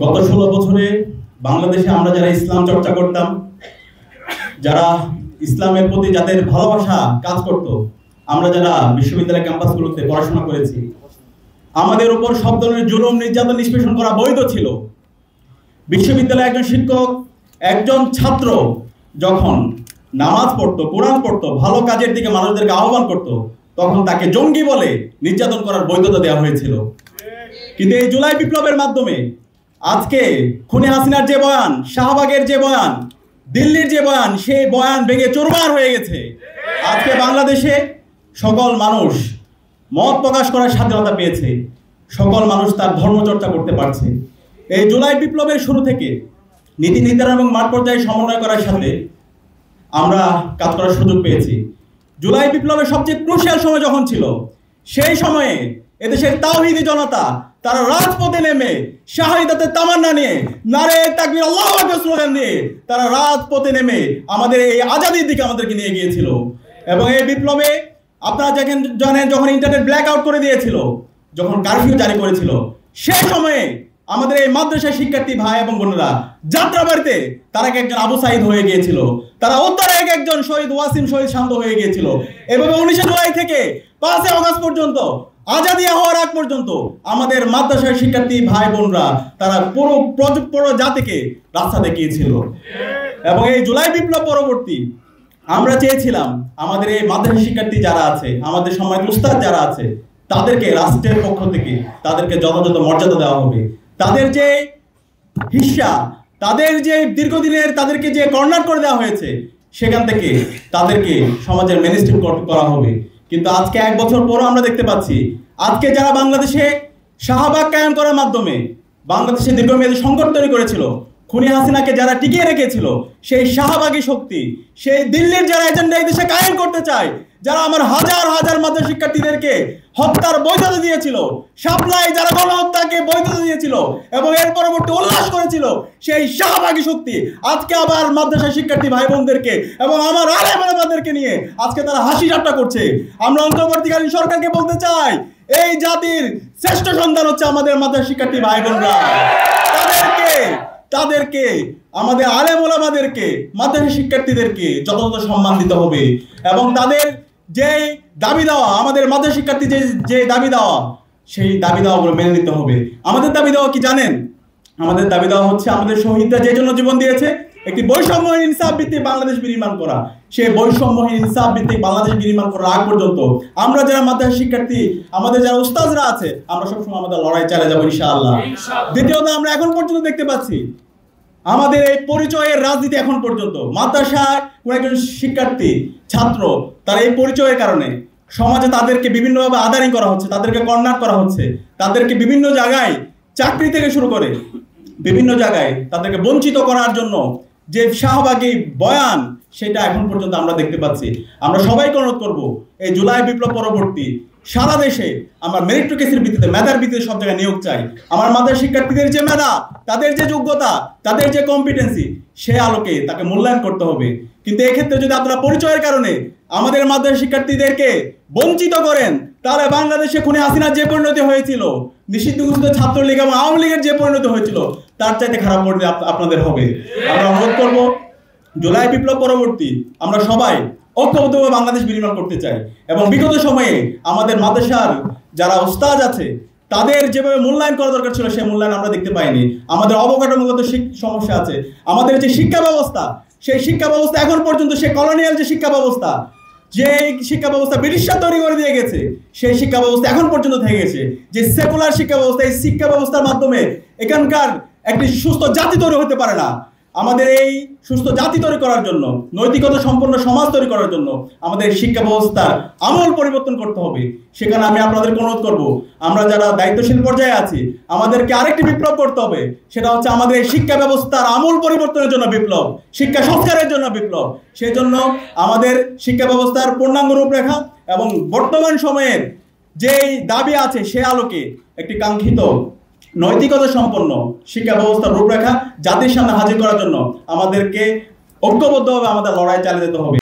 গত 16 বছরে বাংলাদেশে আমরা যারা ইসলাম চর্চা করতাম, যারা ইসলামের প্রতি যাদের ভালোবাসা কাজ করত, আমরা যারা বিশ্ববিদ্যালয় ক্যাম্পাসগুলোতে পড়াশোনা করেছি, আমাদের উপর সব ধরনের জুলুম নির্যাতন নিষ্পেষণ করা বৈধ ছিল। বিশ্ববিদ্যালয়ে একজন শিক্ষক, একজন ছাত্র যখন নামাজ পড়তো, কোরআন পড়তো, ভালো কাজের দিকে মানুষদেরকে আহ্বান করত, তখন তাকে জঙ্গি বলে নির্যাতন করার বৈধতা দেওয়া হয়েছিল। কিন্তু এই জুলাই বিপ্লবের মাধ্যমে আজকে খুনি হাসিনার যে বয়ান, শাহবাগের যে বয়ান, দিল্লির যে বয়ান, সেই বয়ান ভেঙে চুরমার হয়ে গেছে। আজকে বাংলাদেশে সকল মানুষ মত প্রকাশ করার স্বাধীনতা পেয়েছে, সকল মানুষ তার ধর্মচর্চা করতে পারছে। এই জুলাই বিপ্লবের শুরু থেকে নীতি নির্ধারণ এবং মাঠ পর্যায়ে সমন্বয় করার সাথে আমরা কাজ করার সুযোগ পেয়েছি। জুলাই বিপ্লবের সবচেয়ে ক্রুশিয়াল সময় যখন ছিল, সেই সময়ে এদেশের তাওহীদি জনতা তারা রাজপথে নেমে শাহাদাতের তামান্না নিয়ে, নারে তাকবীর আল্লাহু আকবার স্লোগান নিয়ে তারা রাজপথে নেমে আমাদের এই আজাদির দিকে আমাদেরকে নিয়ে গিয়েছিল। এবং এই বিপ্লবে আপনারা জানেন, যখন ইন্টারনেট ব্ল্যাক আউট করে দিয়েছিল, যখন কারফিউ জারি করেছিল, সেই সময়ে আমাদের এই মাদ্রাসার শিক্ষার্থী ভাই এবং বোনেরা যাত্রাবাড়িতে তারা একজন আবু সাইদ হয়ে গিয়েছিল, তারা উত্তরে একজন শহীদ ওয়াসিম, শহীদ শান্ত হয়ে গিয়েছিল। এভাবে 19 জুলাই থেকে 5 আগস্ট পর্যন্ত, আজাদি হওয়ার আগ পর্যন্ত আমাদের মাদ্রাসার শিক্ষার্থী ভাই বোনরা তারা পুরো জাতিকে রাস্তা দেখিয়েছিল। এবং এই জুলাই বিপ্লব পরবর্তী আমরা চেয়েছিলাম আমাদের এই মাদ্রাসা শিক্ষার্থী যারা আছে, আমাদের সম্মানিত উস্তাদ যারা আছে, তাদেরকে রাষ্ট্রের পক্ষ থেকে তাদেরকে যথাযথ মর্যাদা দেওয়া হবে। তাদের যে হিস্সা, তাদের যে দীর্ঘদিনের তাদেরকে যে কর্নার করে দেওয়া হয়েছে, সেখান থেকে তাদেরকে সমাজের মেনস্ট্রিম করা হবে। কিন্তু আজকে 1 বছর পরও আমরা দেখতে পাচ্ছি, আজকে যারা বাংলাদেশে শাহবাগ কায়েম করার মাধ্যমে বাংলাদেশে দীর্ঘমেয়াদী সংকট তৈরি করেছিল, খুনি হাসিনাকে যারা টিকিয়ে রেখেছিল, সেই শাহবাগী শক্তি, সেই দিল্লির যারা এজেন্ডা এই দেশে কায়েম করতে চায়, যারা আমার হাজার হাজার মাদ্রাসা শিক্ষার্থীদেরকে হত্যার বৈধতা দিয়েছিল, শাপলায় যারা গণহত্যাকে বৈধতা দিয়েছিল এবং এর পরবর্তী উল্লাস করেছিল, সেই শাহবাগী শক্তি আজকে আবার মাদ্রাসা শিক্ষার্থী ভাই বোনদেরকে এবং আমার আলেম ওলামাদেরকে নিয়ে আজকে তারা হাসি ঠাট্টা করছে। আমরা অন্তর্বর্তীকালীন সরকারকে বলতে চাই, এই জাতির শ্রেষ্ঠ সন্তান হচ্ছে আমাদের মাদ্রাসা শিক্ষার্থী ভাই বোনরা। তাদেরকে আমাদের আলেম ওলামাদেরকে, মাদ্রাসা শিক্ষার্থীদেরকে যথাযথ সম্মান দিতে হবে এবং তাদের যে দাবি দেওয়া, আমাদের মাদ্রাসা শিক্ষার্থী যে দাবি দেওয়া, সেই দাবি দেওয়াগুলো মেনে নিতে হবে। আমাদের দাবি দেওয়া কি জানেন? আমাদের দাবি দেওয়া হচ্ছে আমাদের শহীদরা যে জন্য জীবন দিয়েছে, একটি বৈষম্যহীন ইনসাফ ভিত্তিক বাংলাদেশ বিনির্মাণ করা। সেই বৈষম্যহীন ইনসাফ ভিত্তিক বাংলাদেশ বিনির্মাণ করার আগ পর্যন্ত আমরা যারা মাদ্রাসা শিক্ষার্থী, আমাদের যারা উস্তাদরা আছে, আমরা সবসময় আমাদের লড়াই চালিয়ে যাবো ইনশাআল্লাহ। দ্বিতীয়ত, আমরা এখন পর্যন্ত দেখতে পাচ্ছি আমাদের এই পরিচয়ের রাজনীতি এখন পর্যন্ত মাদ্রাসার কোন একজন শিক্ষার্থী, ছাত্র, তার এই পরিচয়ের কারণে সমাজে তাদেরকে বিভিন্নভাবে আদারিং করা হচ্ছে, তাদেরকে কর্নার করা হচ্ছে, তাদেরকে বিভিন্ন জায়গায় চাকরি থেকে শুরু করে বিভিন্ন জায়গায় তাদেরকে বঞ্চিত করার জন্য যে শাহবাগী বয়ান, সেটা এখন পর্যন্ত আমরা দেখতে পাচ্ছি। আমরা সবাইকে অনুরোধ করব, এই জুলাই বিপ্লব পরবর্তী সারা দেশে আমরা মেরিটোক্রেসির ভিত্তিতে, মেধার ভিত্তিতে সব জায়গায় নিয়োগ চাই। আমার মাদ্রাসা শিক্ষার্থীদের যে মেধা, তাদের যে যোগ্যতা, তাদের যে কম্পিটেন্সি, সে আলোকে তাকে মূল্যায়ন করতে হবে। কিন্তু এক্ষেত্রে যদি আপনারা পরিচয়ের কারণে আমাদের মাদ্রাসা শিক্ষার্থীদেরকে বঞ্চিত করেন, তাহলে বাংলাদেশে খুনি হাসিনার যে পরিণতি হয়েছিল, নিষিদ্ধ ঘোষিত ছাত্রলীগ এবং আওয়ামী লীগের যে পরিণতি হয়েছিল, তার চাইতে খারাপ পরিণতি আপনাদের হবে। আমরা অনুরোধ করব, জুলাই বিপ্লব পরবর্তী আমরা সবাই ঐক্যবদ্ধভাবে বাংলাদেশ বিনির্মাণ করতে চাই এবং বিগত সময়ে আমাদের মাদ্রাসার যারা উস্তাদ আছে, তাদের যেভাবে মূল্যায়ন করা দরকার ছিল, সেই মূল্যায়ন আমরা দেখতে পাইনি। আমাদের অবকাঠামোগত সমস্যা আছে, আমাদের যে শিক্ষা ব্যবস্থা, সেই শিক্ষা ব্যবস্থা এখন পর্যন্ত, সেই কলোনিয়াল যে শিক্ষা ব্যবস্থা, যে শিক্ষা ব্যবস্থা ব্রিটিশরা তৈরি করে দিয়ে গেছে, সেই শিক্ষা ব্যবস্থা এখন পর্যন্ত থেকে গেছে। যে সেকুলার শিক্ষা ব্যবস্থা, এই শিক্ষা ব্যবস্থার মাধ্যমে এখানকার একটি সুস্থ জাতি তৈরি হতে পারে না। আমাদের এই সুস্থ জাতি তৈরি করার জন্য, নৈতিকতা সম্পন্ন সমাজ তৈরি করার জন্য আমাদের শিক্ষা ব্যবস্থার আমূল পরিবর্তন করতে হবে। সেখানে আমি আপনাদেরকে অনুরোধ করব, আমরা যারা দায়িত্বশীল পর্যায়ে আছি, আমাদেরকে আরেকটি বিপ্লব করতে হবে। সেটা হচ্ছে আমাদের এই শিক্ষা ব্যবস্থার আমূল পরিবর্তনের জন্য বিপ্লব, শিক্ষা সংস্কারের জন্য বিপ্লব। সেই জন্য আমাদের শিক্ষা ব্যবস্থার পূর্ণাঙ্গ রূপরেখা এবং বর্তমান সময়ের যেই দাবি আছে, সে আলোকে একটি কাঙ্ক্ষিত নৈতিকতা সম্পন্ন শিক্ষা ব্যবস্থার রূপরেখা জাতির সামনে হাজির করার জন্য আমাদেরকে ঐক্যবদ্ধভাবে আমাদের লড়াই চালিয়ে যেতে হবে।